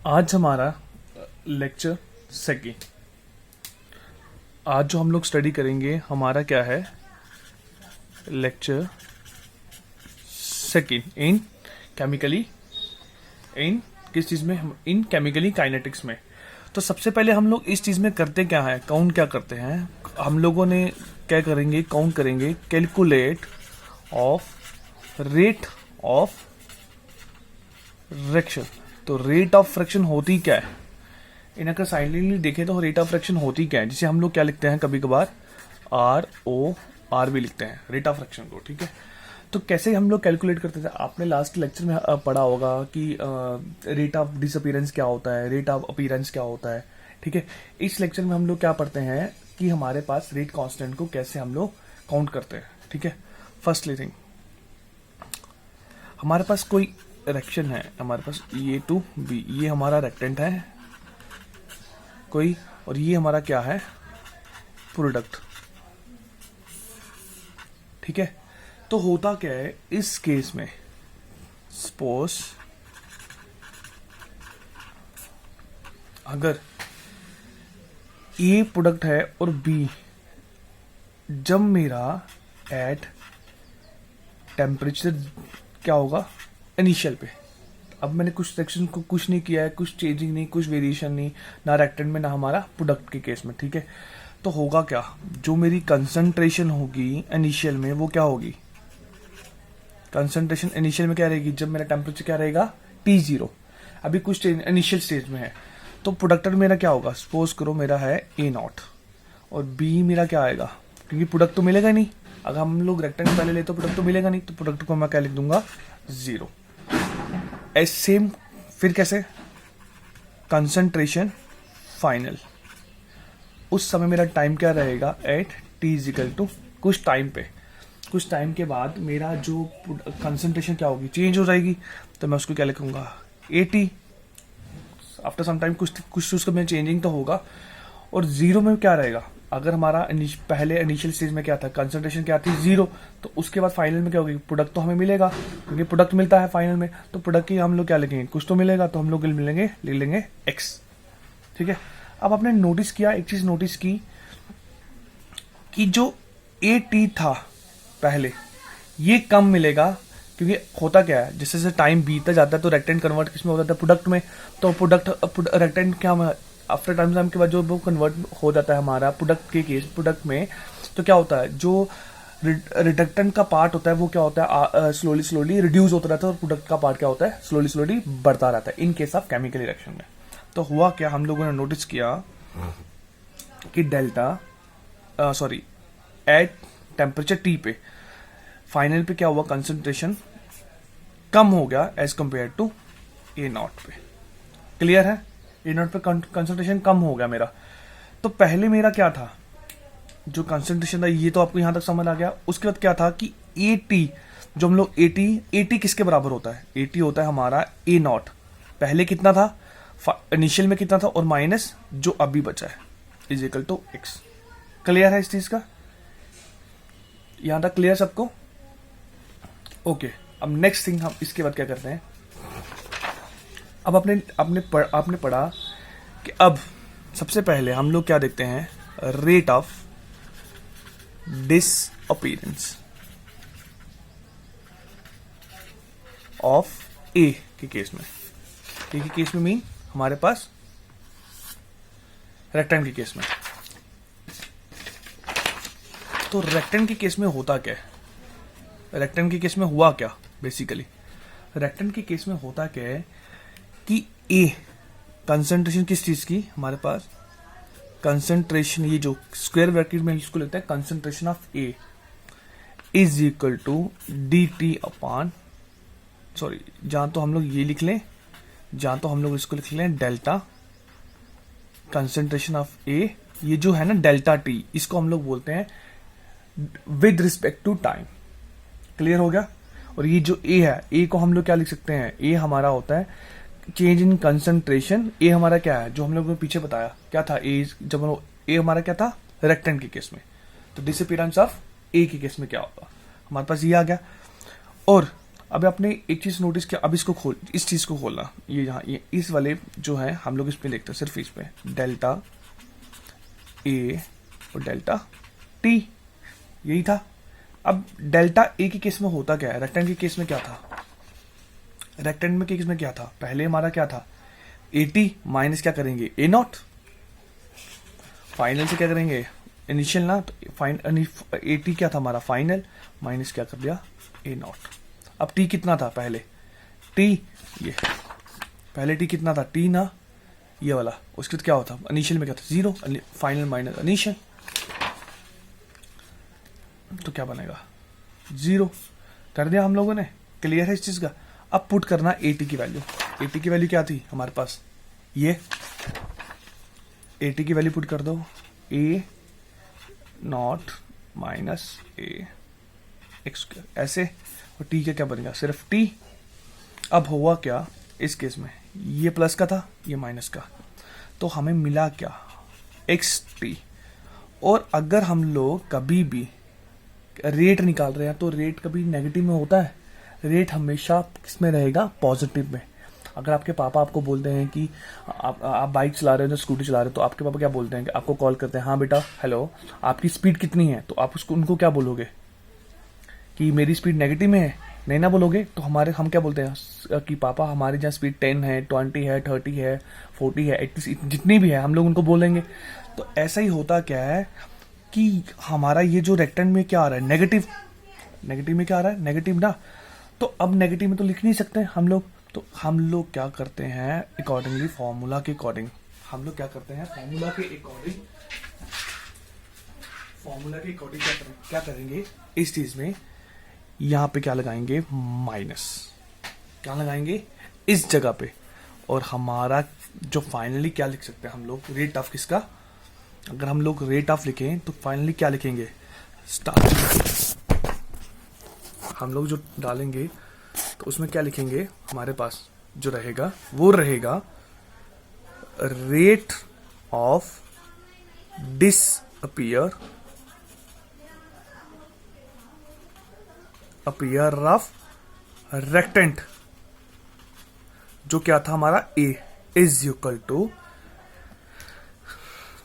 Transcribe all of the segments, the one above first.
आज हमारा lecture second. आज जो हम लोग स्टडी करेंगे हमारा क्या है, लेक्चर सेकेंड इन केमिकली, इन किस चीज में, इन केमिकली काइनेटिक्स में। तो सबसे पहले हम लोग इस चीज में करते क्या है, काउंट क्या करते हैं हम लोगों ने, क्या करेंगे, काउंट करेंगे, calculate of rate of reaction. तो रेट ऑफ फ्रैक्शन होती क्या है, इन अगर साइलेंटली देखें तो रेट ऑफ फ्रैक्शन होती क्या है, जिसे हम लोग क्या लिखते हैं कभी कभार ROR भी लिखते हैं रेट ऑफ फ्रैक्शन को। ठीक है, तो कैसे हम लोग कैलकुलेट करते थे, आपने लास्ट लेक्चर में पढ़ा होगा कि रेट ऑफ डिसअपीयरेंस क्या होता है, रेट ऑफ अपीयरेंस क्या होता है। ठीक है, इस लेक्चर में हम लोग क्या पढ़ते हैं कि हमारे पास रेट कांस्टेंट को कैसे हम लोग काउंट करते हैं। ठीक है, फर्स्टली थिंग, हमारे पास कोई रिएक्शन है, हमारे पास A to B, ये हमारा रेक्टेंट है कोई, और ये हमारा क्या है, प्रोडक्ट। ठीक है, तो होता क्या है इस केस में, सपोज अगर A प्रोडक्ट है और B, जब मेरा एट टेम्परेचर क्या होगा इनिशियल पे, अब मैंने कुछ सेक्शन को कुछ नहीं किया है, कुछ चेंजिंग नहीं, कुछ वेरिएशन नहीं, ना रेक्टेंट में ना हमारा प्रोडक्ट के केस में। ठीक है, तो होगा क्या, जो मेरी कंसंट्रेशन होगी इनिशियल में वो क्या होगी, कंसंट्रेशन इनिशियल में क्या रहेगी, जब मेरा टेम्परेचर क्या रहेगा T0, अभी कुछ इनिशियल स्टेज में है, तो प्रोडक्ट मेरा क्या होगा, सपोज करो मेरा है A0 और B मेरा क्या आएगा, क्योंकि प्रोडक्ट तो मिलेगा नहीं, अगर हम लोग रेक्टेंट पहले ले तो प्रोडक्ट तो मिलेगा नहीं, तो प्रोडक्ट को मैं क्या लिख दूंगा 0। एस सेम, फिर कैसे, कंसंट्रेशन फाइनल, उस समय मेरा टाइम क्या रहेगा एट T इजिकल टू कुछ टाइम पे, कुछ टाइम के बाद मेरा जो कंसंट्रेशन क्या होगी, चेंज हो जाएगी, तो मैं उसको क्या लिखूंगा AT। आफ्टर सम टाइम कुछ उसका में चेंजिंग तो होगा, और 0 में क्या रहेगा, अगर हमारा पहले इनिशियल स्टेज में क्या था, कंसंट्रेशन क्या थी 0, तो उसके बाद फाइनल में क्या होगी, प्रोडक्ट तो हमें मिलेगा, क्योंकि प्रोडक्ट मिलता है फाइनल में, तो प्रोडक्ट की हम लोग क्या लिखेंगे, कुछ तो मिलेगा, तो हम लोग मिलेंगे, ले लेंगे X। ठीक है, अब आपने नोटिस किया, एक चीज नोटिस की कि जो AT था पहले, ये कम मिलेगा, क्योंकि होता क्या है, जैसे जैसे टाइम बीतता जाता है तो रेक्टेंट कन्वर्ट किसमें होता है, प्रोडक्ट में। तो प्रोडक्ट रेक्टेंट क्या, आफ्टर टाइम के बाद जो वो कन्वर्ट हो जाता है हमारा प्रोडक्ट के केस, प्रोडक्ट में तो क्या होता है, जो रिडक्टेंट का पार्ट होता है वो क्या होता है, स्लोली स्लोली रिड्यूस होता रहता है, और प्रोडक्ट का पार्ट क्या होता है, स्लोली स्लोली बढ़ता रहता है इन केस ऑफ केमिकल रिएक्शन में। तो हुआ क्या, हम लोगों ने नोटिस किया कि delta sorry at temperature T पे फाइनल पे क्या हुआ, कंसंट्रेशन कम हो गया एज कंपेयर टू A0 पे। क्लियर है, A0 पे कंसंट्रेशन कम हो गया मेरा। तो पहले मेरा क्या था, जो कंसंट्रेशन था, ये तो आपको यहां तक समझ आ गया। उसके बाद क्या था कि AT, जो हम लोग AT किसके बराबर होता है, AT होता है हमारा A0, पहले कितना था इनिशियल में कितना था, और माइनस जो अभी बचा है is equal to X। Clear है इस चीज का, यहां तक क्लियर सबको? ओके, अब नेक्स्ट थिंग हम इसके बाद क्या करते हैं, अब आपने पढ़ा कि अब सबसे पहले हम लोग क्या देखते हैं, rate of disappearance of A के केस में, A के केस में मीन हमारे पास रेक्टेंट के केस में। तो रेक्टेंट के केस में होता क्या है, रेक्टेंट के केस में हुआ क्या, बेसिकली रेक्टेंट के केस में होता क्या है कि A कंसंट्रेशन किस चीज की, हमारे पास कंसंट्रेशन, ये जो स्क्वायर ब्रैकेट में इसको लेते हैं, concentration of A is equal to DT upon, sorry जहां तो हम लोग ये लिख लें, जहां तो हम लोग इसको लिख लें डेल्टा कंसंट्रेशन ऑफ A, ये जो है ना डेल्टा T, इसको हम लोग बोलते हैं with respect to time. Clear हो गया, और ये जो A है, A को हम लोग क्या लिख सकते हैं, A हमारा होता है चेंज इन कंसंट्रेशन। A हमारा क्या है, जो हम लोग ने पीछे बताया क्या था, A हमारा क्या था रेक्टेंट के केस में, तो डिसअपीयरेंस ऑफ A के केस में क्या होता, हमारे पास ये आ गया। और अब आपने एक चीज नोटिस किया, अब इसको खोल, इस चीज को खोलना, ये यहाँ ये इस वाले जो है हम लोग इस पे लिखते हैं, सिर्फ इस पे डेल्टा ए और डेल्टा टी, यही था। अब डेल्टा ए के केस में होता क्या है, रेक्टेंगल के केस में क्या था, रेक्टेंगल के केस में क्या था, पहले हमारा क्या था, ए टी माइनस क्या करेंगे, ए नॉट, फाइनल से क्या करेंगे, इनिशियल ना, तो फाइन ए टी क्या था हमारा फाइनल, माइनस क्या कर दिया, ए नॉट। अब टी कितना था पहले, टी ये पहले टी कितना था, टी ना ये वाला, उसके बाद क्या होता, इनिशियल में क्या था, जीरो, फाइनल माइनस इनिशियल, तो क्या बनेगा, जीरो। कर दिया हम लोगों ने, क्लियर है इस चीज का। अब पुट करना ए टी की वैल्यू, ए टी की वैल्यू क्या थी हमारे पास, ये ए टी की वैल्यू पुट कर दो, A not minus A X square, ऐसे, और टी का क्या बनेगा, सिर्फ टी। अब हुआ क्या इस केस में, ये प्लस का था, ये माइनस का, तो हमें मिला क्या, एक्स टी। और अगर हम लोग कभी भी रेट निकाल रहे हैं तो रेट कभी नेगेटिव में होता है, रेट हमेशा किस में रहेगा, पॉजिटिव में। अगर आपके पापा आपको बोलते हैं कि आप बाइक चला रहे हो, स्कूटी चला रहे हो, तो आपके पापा क्या बोलते हैं कि आपको कॉल करते हैं, हाँ बेटा हेलो आपकी स्पीड कितनी है, तो आप उसको उनको क्या बोलोगे कि मेरी स्पीड नेगेटिव में है, नहीं ना बोलोगे। तो हम क्या बोलते हैं कि पापा हमारी जहाँ स्पीड 10 है, 20 है, 30 है, 40 है, 80 जितनी भी है हम लोग उनको बोलेंगे। तो ऐसा ही होता क्या है कि हमारा ये जो रेक्टेंगल में क्या आ रहा है, नेगेटिव, नेगेटिव में क्या आ रहा है, नेगेटिव ना। तो अब नेगेटिव में तो लिख नहीं सकते हम लोग, तो हम लोग क्या करते हैं अकॉर्डिंगली, फॉर्मूला के अकॉर्डिंग हम लोग क्या करते हैं, फॉर्मूला के अकॉर्डिंग क्या करेंगे इस चीज में, यहां पे क्या लगाएंगे, माइनस, क्या लगाएंगे इस जगह पे। और हमारा जो फाइनली क्या लिख सकते हैं हम लोग, रेट ऑफ किसका, अगर हम लोग रेट ऑफ लिखें तो फाइनली क्या लिखेंगे, स्टार्ट। हम लोग जो डालेंगे तो उसमें क्या लिखेंगे, हमारे पास जो रहेगा वो रहेगा rate of disappear of reactant, जो क्या था हमारा ए इज इक्वल टू,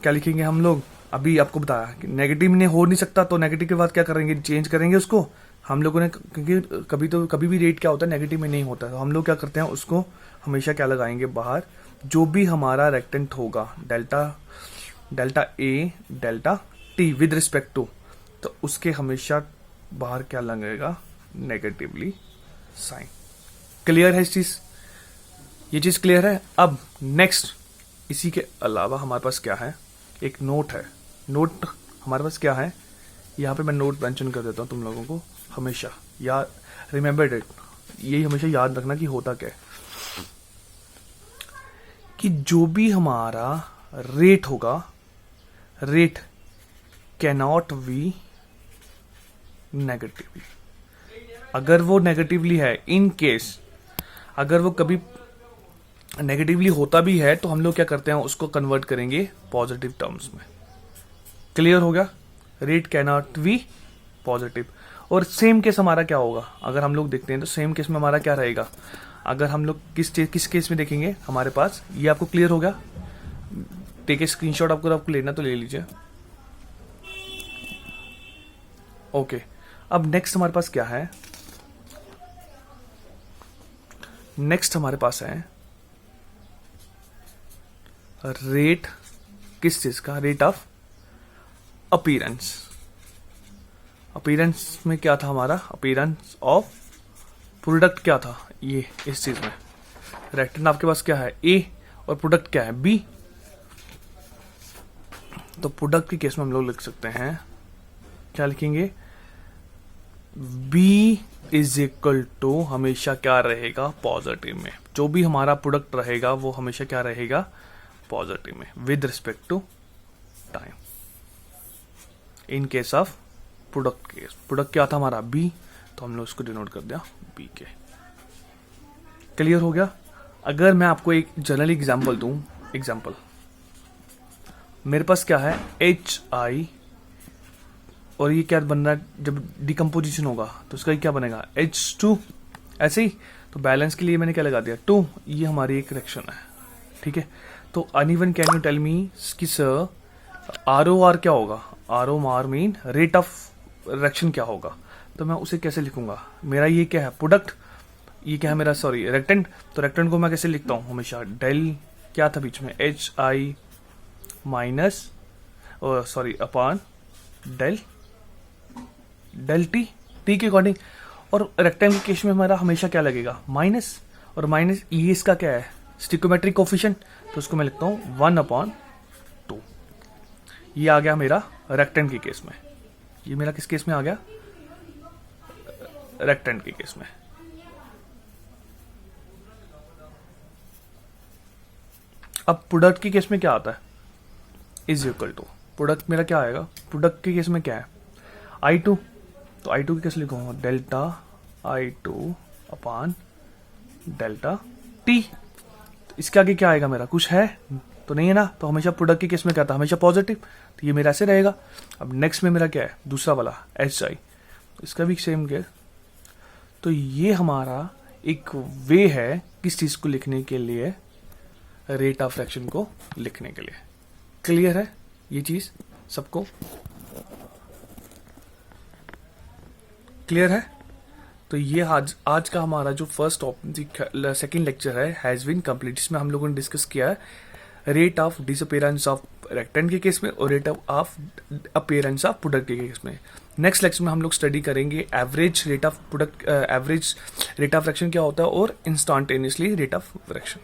क्या लिखेंगे हम लोग, अभी आपको बताया कि नेगेटिव ने हो नहीं सकता, तो नेगेटिव के बाद क्या करेंगे, चेंज करेंगे उसको हम लोगों ने, क्योंकि कभी भी रेट क्या होता है नेगेटिव में नहीं होता, तो हम लोग क्या करते हैं उसको हमेशा क्या लगाएंगे बाहर, जो भी हमारा रेक्टेंट होगा, delta A delta T with respect to, तो उसके हमेशा बाहर क्या लगेगा, नेगेटिवली साइन। क्लियर है इस चीज, ये चीज क्लियर है। अब नेक्स्ट, इसी के अलावा हमारे पास क्या है, एक नोट है, नोट हमारे पास क्या है, यहाँ पे मैं नोट मेंशन कर देता हूँ तुम लोगों को, हमेशा याद, रिमेंबर इट, यही हमेशा याद रखना कि होता क्या है, कि जो भी हमारा रेट होगा, रेट कैनॉट बी नेगेटिवली, अगर वो नेगेटिवली है, इन केस अगर वो कभी नेगेटिवली होता भी है तो हम लोग क्या करते हैं उसको कन्वर्ट करेंगे पॉजिटिव टर्म्स में। क्लियर हो गया, रेट कैनॉट बी पॉजिटिव। और सेम केस हमारा क्या होगा, अगर हम लोग देखते हैं तो सेम केस में हमारा क्या रहेगा, अगर हम लोग किस केस में देखेंगे हमारे पास, ये आपको क्लियर हो गया, टेक ए स्क्रीनशॉट, आपको लेना तो ले लीजिए। ओके, अब नेक्स्ट हमारे पास क्या है, नेक्स्ट हमारे पास है रेट, किस चीज का, रेट ऑफ अपीयरेंस। अपीयरेंस में क्या था हमारा, अपीयरेंस ऑफ प्रोडक्ट क्या था, ये इस चीज में रेक्टेंगल आपके पास क्या है, ए, और प्रोडक्ट क्या है, बी। तो प्रोडक्ट के केस में हम लोग लिख सकते हैं, क्या लिखेंगे, बी इज इक्वल टू हमेशा क्या रहेगा, पॉजिटिव में, जो भी हमारा प्रोडक्ट रहेगा वो हमेशा क्या रहेगा, पॉजिटिव में, with respect to time. In case of product case, product क्या था हमारा, बी, तो हमने उसको डिनोट कर दिया बी के। क्लियर हो गया। अगर मैं आपको एक जनरल एग्जांपल दूं, एग्जांपल मेरे पास क्या है, एच आई, और ये क्या बन रहा है, जब डिकम्पोजिशन होगा तो इसका क्या बनेगा, H2 ऐसे ही। तो बैलेंस के लिए मैंने क्या लगा दिया 2, ये हमारी एक रिएक्शन है, ठीक है। तो uneven can you tell me कि सर ROR क्या होगा, ROR mean rate of reaction क्या होगा, तो मैं उसे कैसे लिखूंगा, मेरा ये क्या है प्रोडक्ट, ये क्या है मेरा सॉरी रेक्टेंट, तो रेक्टेंट को मैं कैसे लिखता हूँ हमेशा, डेल क्या था बीच में HI minus sorry upon del T के अकॉर्डिंग। और रेक्टेंगल के केस में हमारा हमेशा क्या लगेगा माइनस, और माइनस ये इसका क्या है स्टिकोमेट्रिक कोफिशिएंट, तो उसको मैं लिखता हूँ 1/2। ये आ गया मेरा रेक्टेंगल के केस में, ये मेरा किस केस में आ गया रेक्टेंगल के केस में। अब प्रोडक्ट के केस में क्या आता है इज इक्वल टू, प्रोडक्ट मेरा क्या आएगा, प्रोडक्ट के केस में क्या है I2, तो I2 की कैसे लिखूंगा delta I2 upon delta T। तो इसके आगे क्या आएगा मेरा, कुछ है तो नहीं है ना, तो हमेशा प्रोडक्ट के केस में क्या था हमेशा पॉजिटिव, तो ये मेरा ऐसे रहेगा। अब नेक्स्ट में मेरा क्या है दूसरा वाला HI, तो इसका भी सेम क्या, तो ये हमारा एक वे है किस चीज को लिखने के लिए, रेट ऑफ रिएक्शन को लिखने के लिए। क्लियर है ये चीज सबको, क्लियर है। तो ये आज का हमारा जो फर्स्ट सेकंड लेक्चर है हैज बीन कंप्लीट, जिसमें हम लोगों ने डिस्कस किया है rate of disappearance of rectangle के केस में और rate of appearance of product के केस में। नेक्स्ट लेक्चर में हम लोग स्टडी करेंगे average rate of product, average rate of reaction क्या होता है और इंस्टेंटेनियसली रेट ऑफ रिएक्शन।